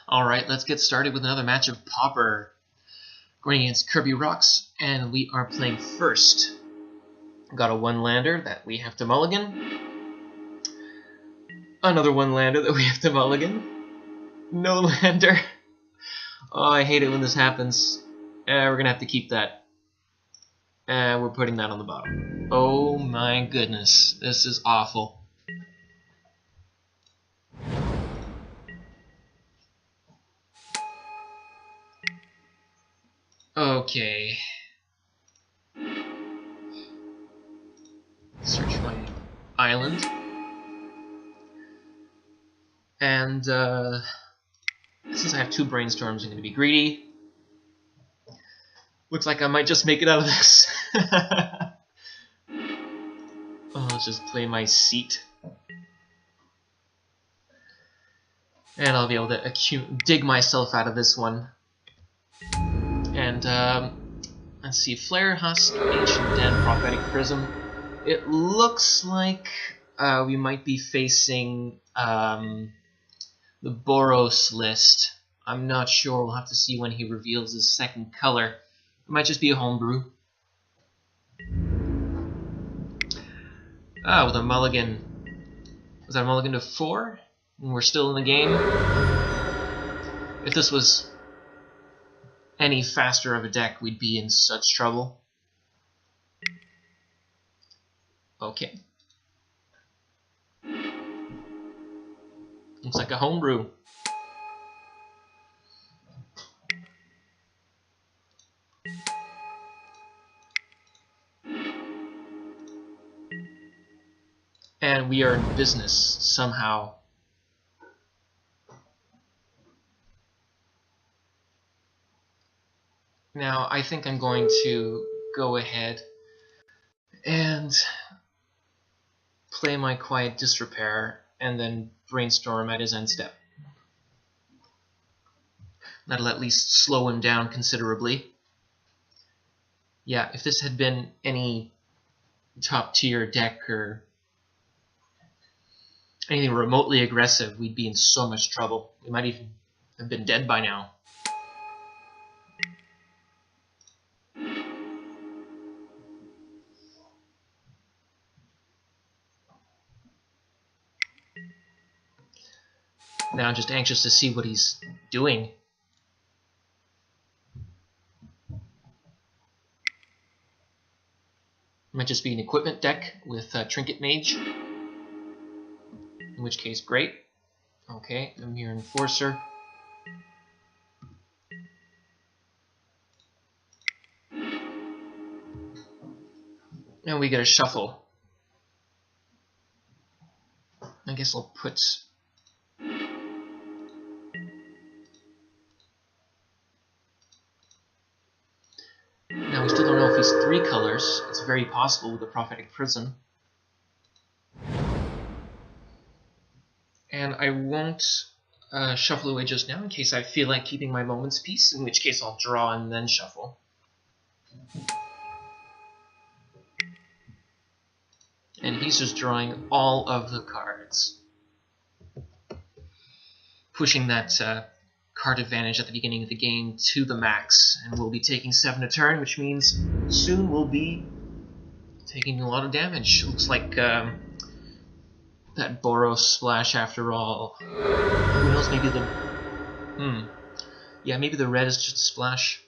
Alright, let's get started with another match of Pauper. Going against Kirby Rocks, and we are playing first. Got a one-lander that we have to mulligan. Another one-lander that we have to mulligan. No lander. Oh, I hate it when this happens. We're gonna have to keep that. We're putting that on the bottom. Oh my goodness, this is awful. Okay. Search my island. And since I have two brainstorms, I'm going to be greedy. Looks like I might just make it out of this. Let's just play my seat. And I'll be able to dig myself out of this one. And let's see, Flare Husk, Ancient Den, Prophetic Prism. It looks like we might be facing the Boros list. I'm not sure. We'll have to see when he reveals his second color. It might just be a homebrew. With a mulligan. Was that a mulligan to 4? And we're still in the game. If this was any faster of a deck, we'd be in such trouble. Okay. Looks like a homebrew. And we are in business somehow. Now, I think I'm going to go ahead and play my Quiet Disrepair and then brainstorm at his end step. That'll at least slow him down considerably. Yeah, if this had been any top tier deck or anything remotely aggressive, we'd be in so much trouble. We might even have been dead by now. Now I'm just anxious to see what he's doing. Might just be an equipment deck with Trinket Mage. In which case, great. Okay, I'm here Enforcer. And we get a shuffle. I guess I'll put... Now we still don't know if he's 3 colors. It's very possible with the Prophetic Prism. And I won't shuffle away just now in case I feel like keeping my Moment's Peace, in which case I'll draw and then shuffle. And he's just drawing all of the cards. Pushing that card advantage at the beginning of the game to the max. And we'll be taking 7 a turn, which means soon we'll be taking a lot of damage. Looks like that Boros splash after all. Who knows, maybe the... Yeah, maybe the red is just a splash.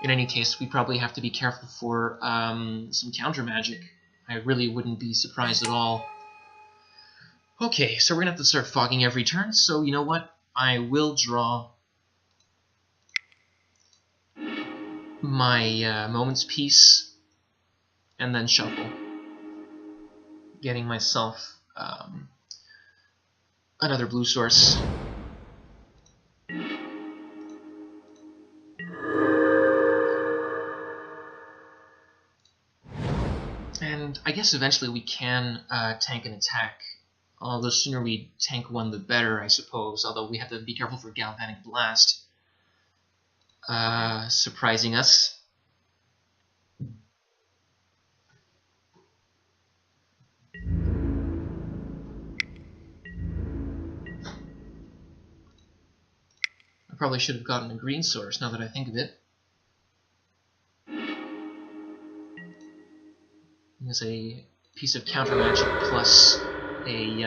In any case, we probably have to be careful for some counter magic. I really wouldn't be surprised at all. Okay, so we're going to have to start fogging every turn, so you know what? I will draw my Moment's Peace and then shuffle. Getting myself another blue source. And I guess eventually we can tank an attack. The sooner we tank one, the better, I suppose. Although we have to be careful for Galvanic Blast surprising us. Probably should have gotten a green source now that I think of it. There's a piece of counter magic plus a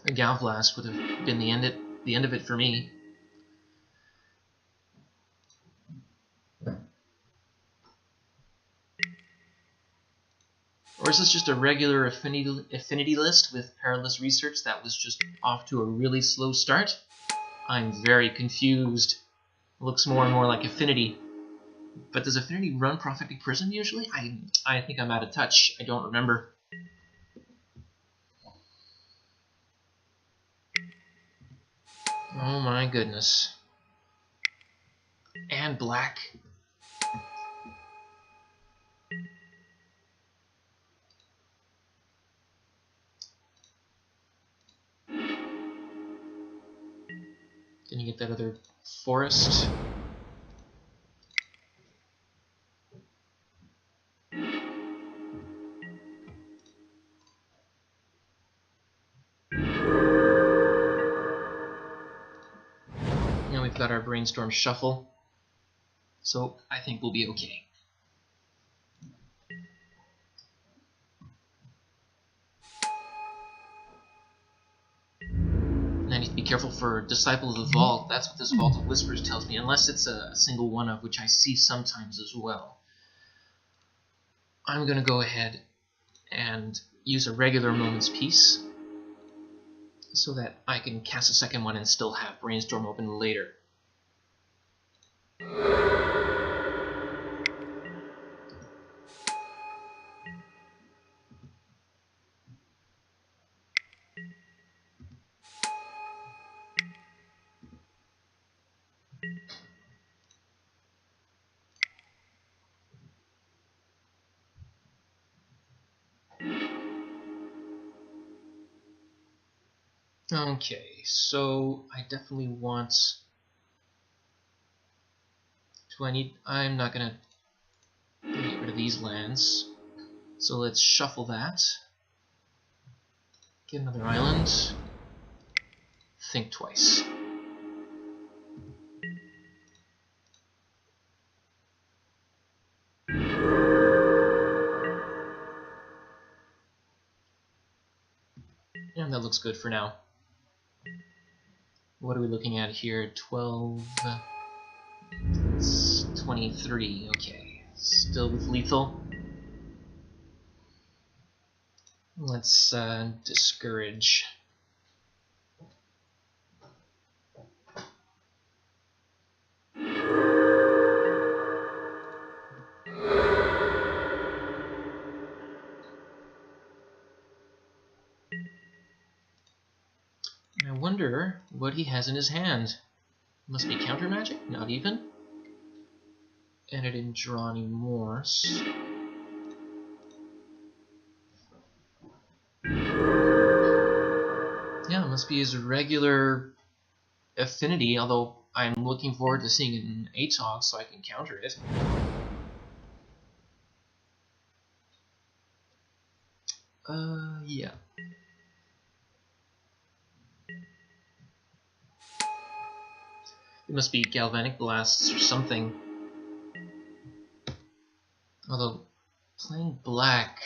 Galvlast would have been the end of it for me. Or is this just a regular affinity list with Perilous Research that was just off to a really slow start? I'm very confused. It looks more and more like Affinity. But does Affinity run Prophetic Prism usually? I think I'm out of touch. I don't remember. Oh my goodness. And black. Can you get that other forest? Now we've got our Brainstorm Shuffle, so I think we'll be okay. And I need to be careful for Disciple of the Vault. That's what this Vault of Whispers tells me, unless it's a single one of, which I see sometimes as well. I'm going to go ahead and use a regular Moment's Peace so that I can cast a second one and still have Brainstorm open later. Okay, so I definitely want... I'm not going to get rid of these lands. So let's shuffle that. Get another island. Think twice. And that looks good for now. What are we looking at here? 12... 23, okay. Still with lethal. Let's discourage. I wonder what he has in his hand. Must be counter magic? Not even. And I didn't draw any more. Yeah, it must be his regular Affinity, although I'm looking forward to seeing it in ATOG so I can counter it. Yeah. It must be Galvanic Blasts or something. Although, playing black...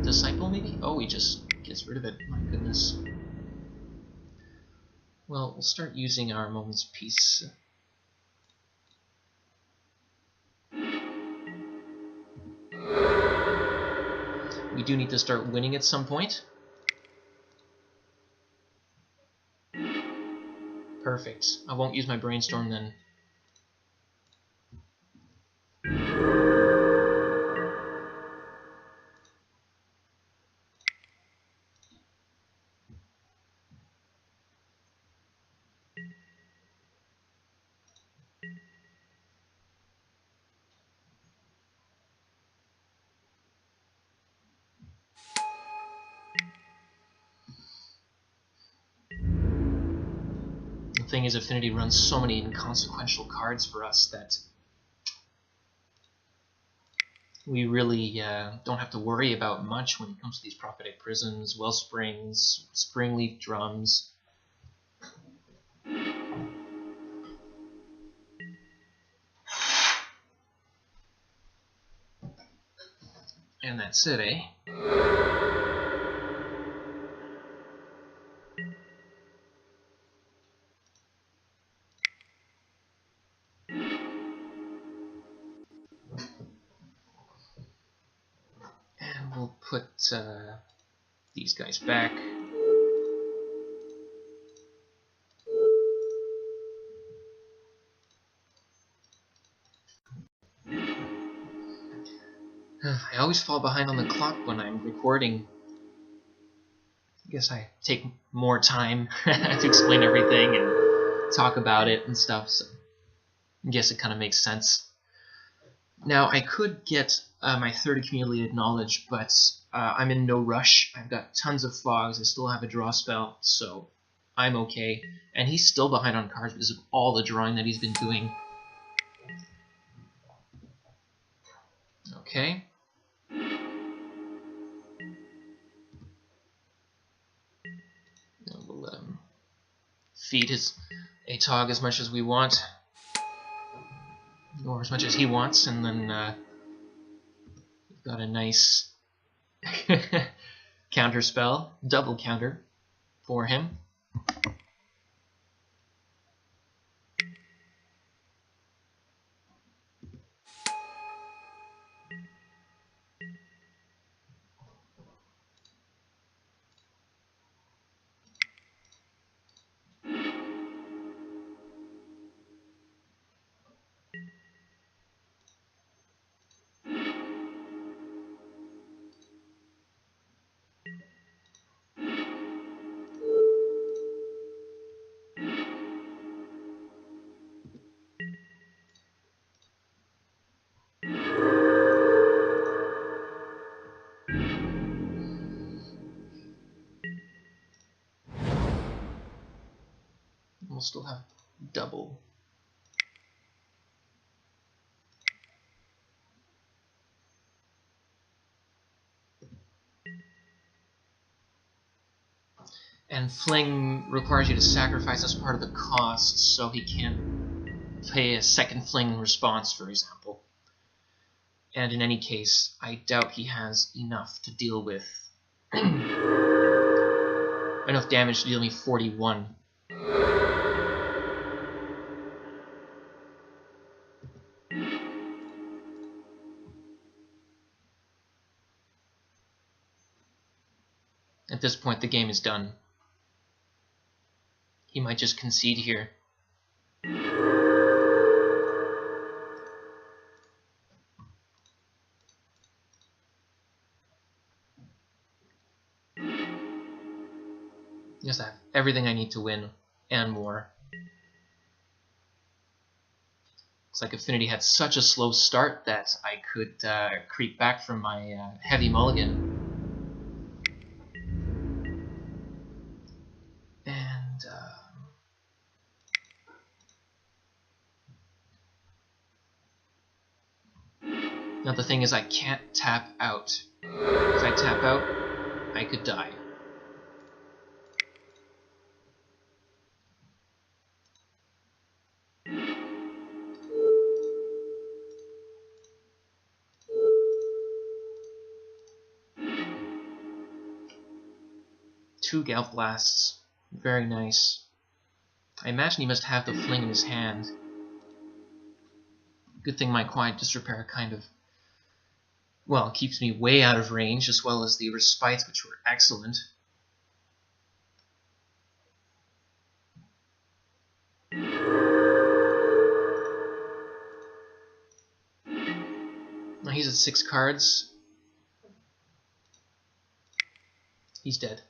Disciple, maybe? Oh, he just gets rid of it. My goodness. Well, we'll start using our Moment's Peace. We do need to start winning at some point. Perfect. I won't use my Brainstorm then. The thing is, Affinity runs so many inconsequential cards for us that we really don't have to worry about much when it comes to these Prophetic Prisms, Wellsprings, Springleaf Drums. And that's it, eh? And we'll put these guys back. I always fall behind on the clock when I'm recording. I guess I take more time to explain everything and talk about it and stuff, so I guess it kind of makes sense. Now, I could get my third accumulated knowledge, but I'm in no rush. I've got tons of fogs, I still have a draw spell, so I'm okay. And he's still behind on cards because of all the drawing that he's been doing. Okay. We'll let him feed his ATOG as much as we want, or as much as he wants, and then we've got a nice counter spell, double counter for him. We'll still have double. And Fling requires you to sacrifice as part of the cost, so he can't pay a second Fling response, for example. And in any case, I doubt he has enough to deal with enough damage to deal me 41. At this point, the game is done. He might just concede here. Yes, I have everything I need to win, and more. Looks like Affinity had such a slow start that I could creep back from my heavy mulligan. And now the thing is, I can't tap out. If I tap out, I could die. Two Gale Blasts. Very nice. I imagine he must have the Fling in his hand. Good thing my Quiet Disrepair kind of, well, keeps me way out of range, as well as the Respites, which were excellent. Now he's at 6 cards. He's dead.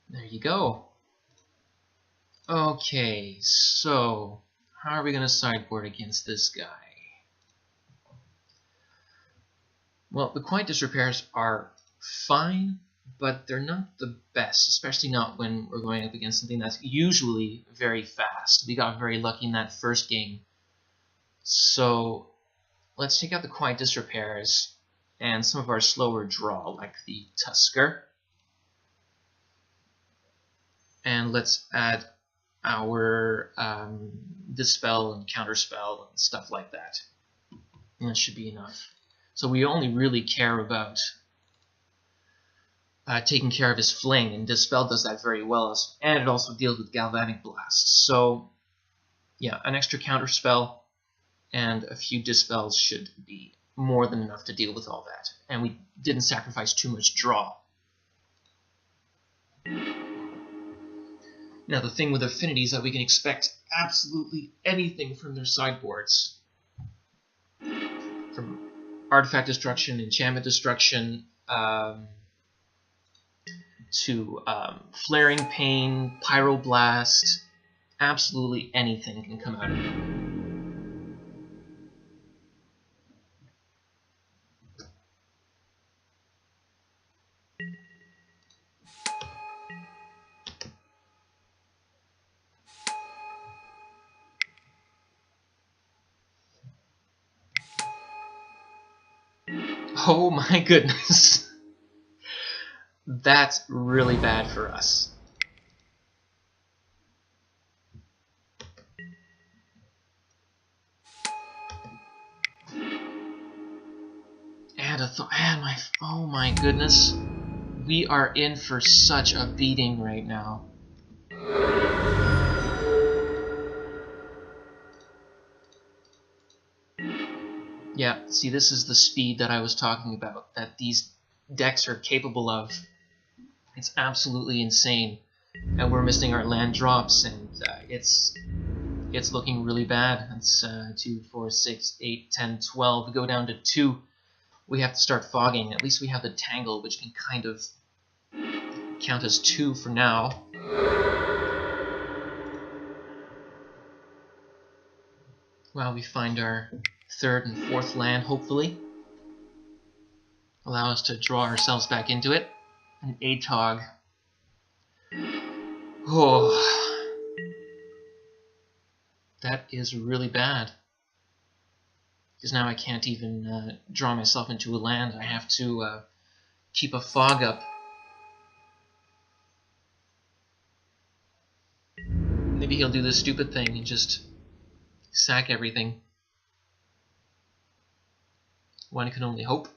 There you go. Okay, so how are we going to sideboard against this guy? Well, the Quiet Disrepairs are fine, but they're not the best, especially not when we're going up against something that's usually very fast. We got very lucky in that first game. So let's take out the Quiet Disrepairs and some of our slower draw, like the Tusker. And let's add our dispel and counterspell and stuff like that. And that should be enough. So we only really care about taking care of his fling, and dispel does that very well, and it also deals with galvanic blast. So yeah, an extra counterspell and a few dispels should be more than enough to deal with all that. And we didn't sacrifice too much draw. Now the thing with Affinity is that we can expect absolutely anything from their sideboards. From artifact destruction, enchantment destruction, to flaring pain, pyroblast, absolutely anything can come out of it. Oh my goodness. That's really bad for us. Oh my goodness. We are in for such a beating right now. Yeah, see, this is the speed that I was talking about, that these decks are capable of. It's absolutely insane. And we're missing our land drops, and it's looking really bad. It's 2, 4, 6, 8, 10, 12. We go down to 2. We have to start fogging. At least we have the Tangle, which can kind of count as 2 for now. While we find our 3rd and 4th land, hopefully. Allow us to draw ourselves back into it. An ATOG. Oh, that is really bad. Because now I can't even draw myself into a land. I have to keep a fog up. Maybe he'll do this stupid thing and just sack everything. One can only hope.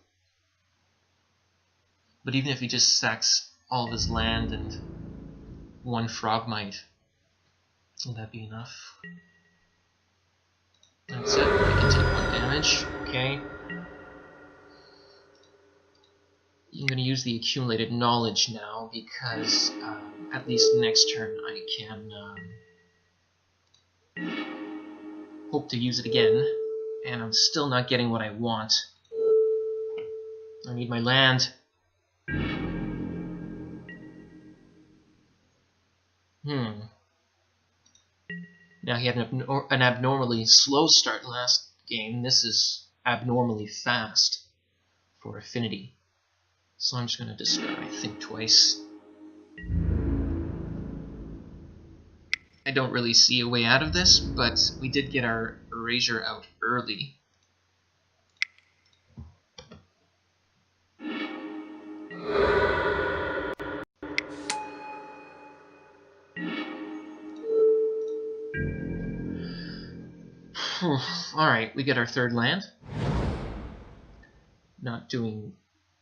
But even if he just sacks all of his land and 1 Frogmite, will that be enough? That's it. I can take 1 damage. Okay. I'm going to use the accumulated knowledge now because at least next turn I can hope to use it again. And I'm still not getting what I want. I need my land. Now he had an abnormally slow start last game. This is abnormally fast for Affinity. So I'm just going to discard, I think, twice. I don't really see a way out of this, but we did get our Erasure out early. Alright, we get our 3rd land. Not doing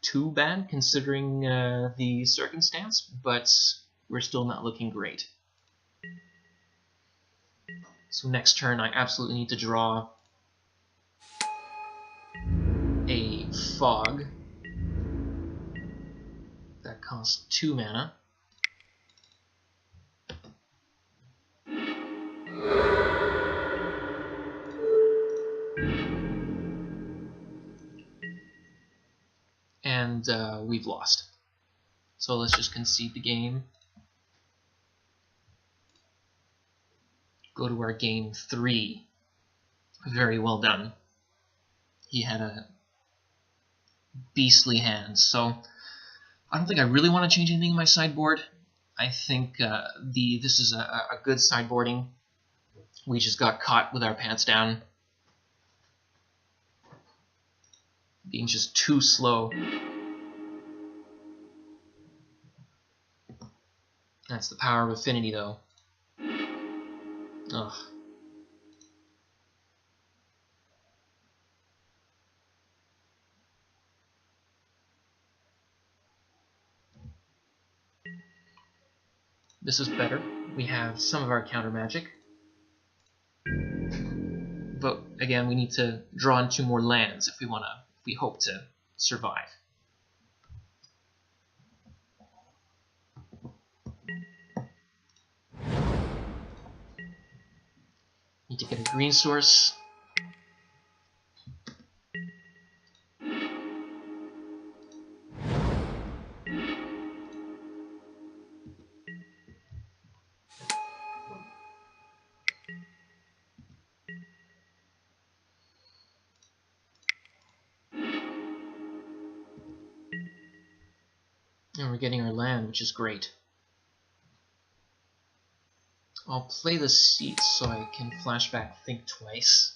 too bad considering the circumstance, but we're still not looking great. So next turn I absolutely need to draw a Fog. That costs 2 mana. And we've lost. So let's just concede the game. Go to our game 3. Very well done. He had a beastly hand. So I don't think I really want to change anything in my sideboard. I think this is a good sideboarding. We just got caught with our pants down. Being just too slow. That's the power of Affinity, though. Ugh. This is better. We have some of our counter magic. But again, we need to draw in 2 more lands if we hope to survive. Need to get a green source. And we're getting our land, which is great. I'll play the seat so I can flashback think twice.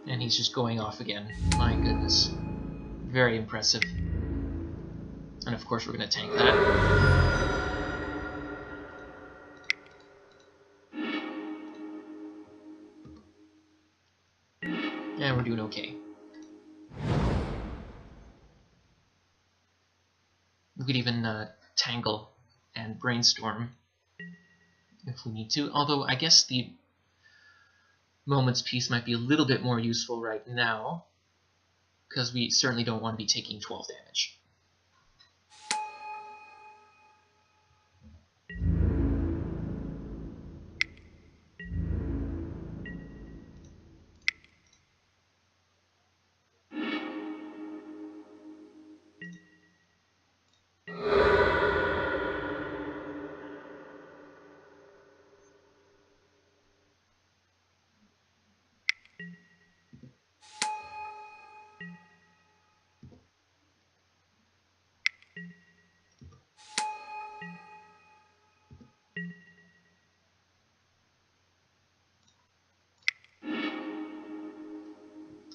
And he's just going off again. My goodness. Very impressive. And of course we're going to tank that. And we're doing okay. We could even tangle and brainstorm if we need to. Although I guess the Moment's Peace might be a little bit more useful right now, because we certainly don't want to be taking 12 damage.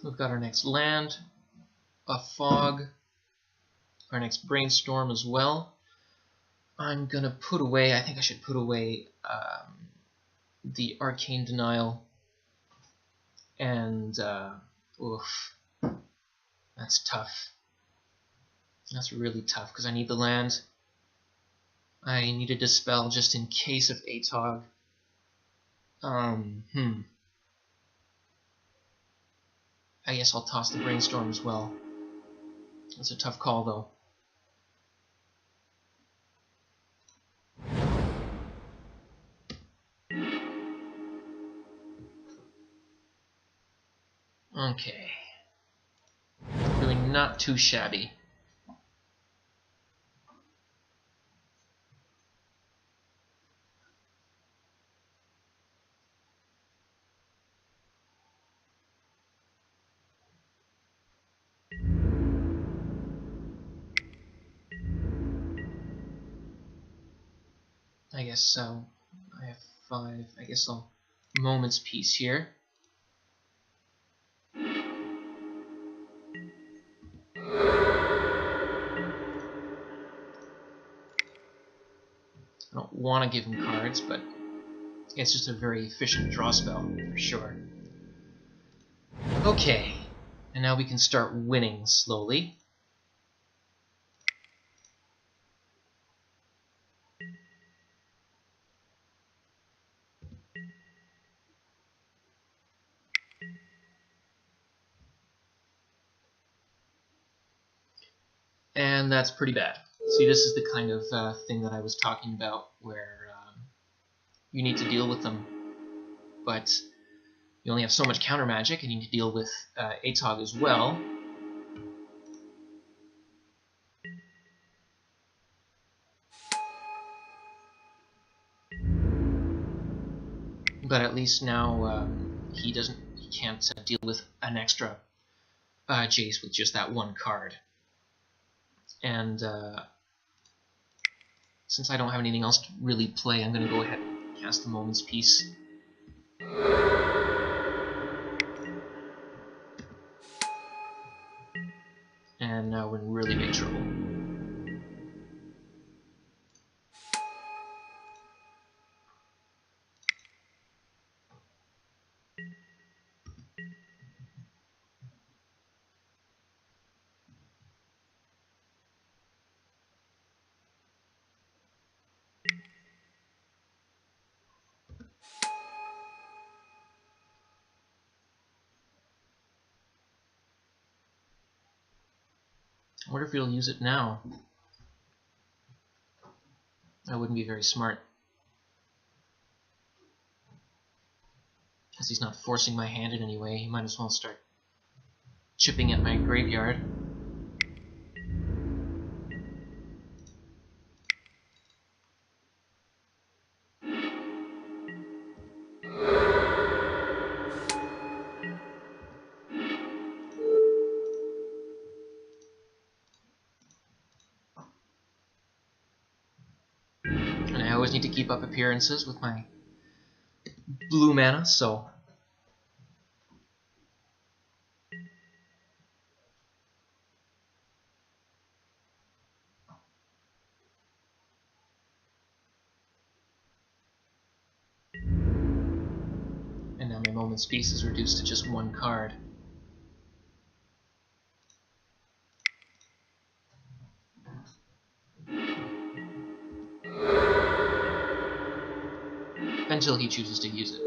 We've got our next land, a fog, our next brainstorm as well. I'm gonna put away, I think I should put away the Arcane Denial, and oof, that's tough. That's really tough because I need the land. I need a Dispel just in case of ATOG. I guess I'll toss the Brainstorm as well. That's a tough call, though. Okay. Doing not too shabby. I guess so. I have 5. I guess I'll Moment's Peace here. I don't want to give him cards, but it's just a very efficient draw spell, for sure. Okay, and now we can start winning slowly. And that's pretty bad. See, this is the kind of thing that I was talking about, where you need to deal with them, but you only have so much counter magic, and you need to deal with ATOG as well. But at least now he can't deal with an extra Jace with just that one card. And since I don't have anything else to really play, I'm going to go ahead and cast the Moment's Peace. And now we're in really big trouble. I wonder if he'll use it now. That wouldn't be very smart. Because he's not forcing my hand in any way, he might as well start chipping at my graveyard. And I always need to keep up appearances with my blue mana, so... And now my Moment's Peace is reduced to just one card. Until he chooses to use it.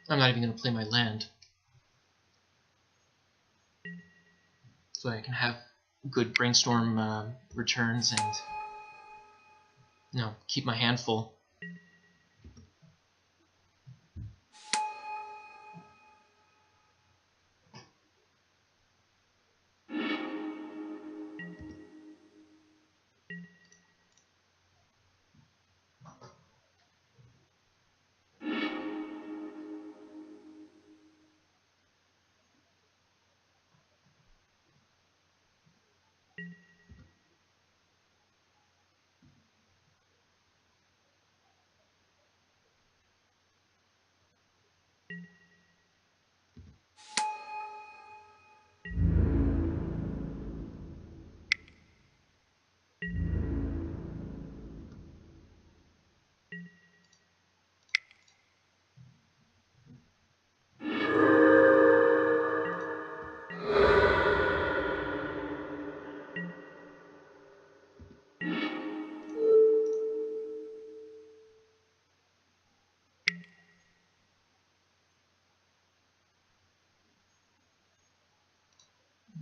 I'm not even going to play my land. So I can have good brainstorm returns and, you know, keep my hand full.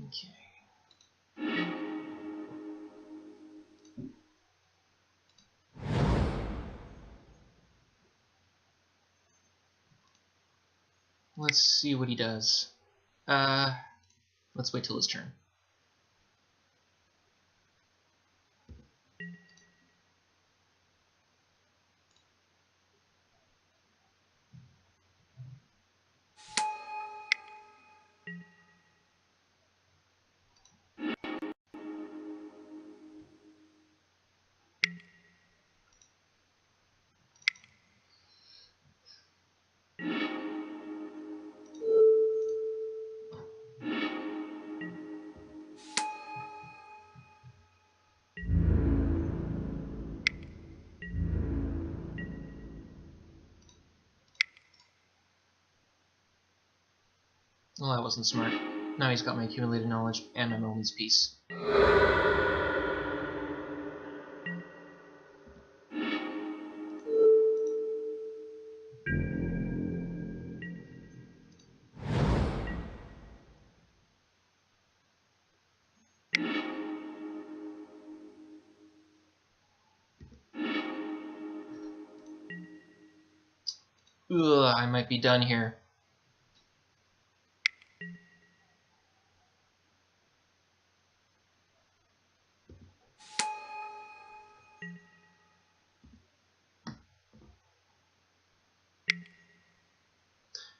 Okay. Let's see what he does. Let's wait till his turn. Well, that wasn't smart. Now he's got my accumulated knowledge and my Moment's Peace. Ugh, I might be done here.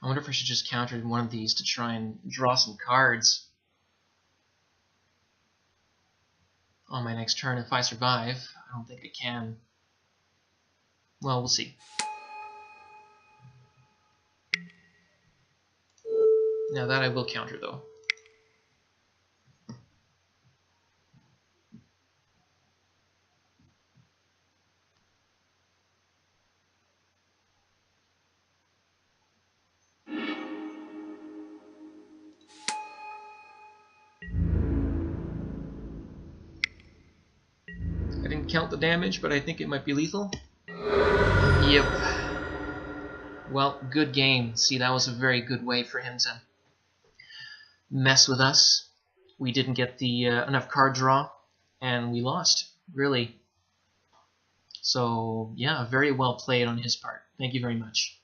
I wonder if I should just counter one of these to try and draw some cards on my next turn if I survive. I don't think I can. Well, we'll see. Now that I will counter, though. I didn't count the damage, but I think it might be lethal. Yep. Well, good game. See, that was a very good way for him to mess with us. We didn't get the enough card draw, and we lost, really. So, yeah, very well played on his part. Thank you very much.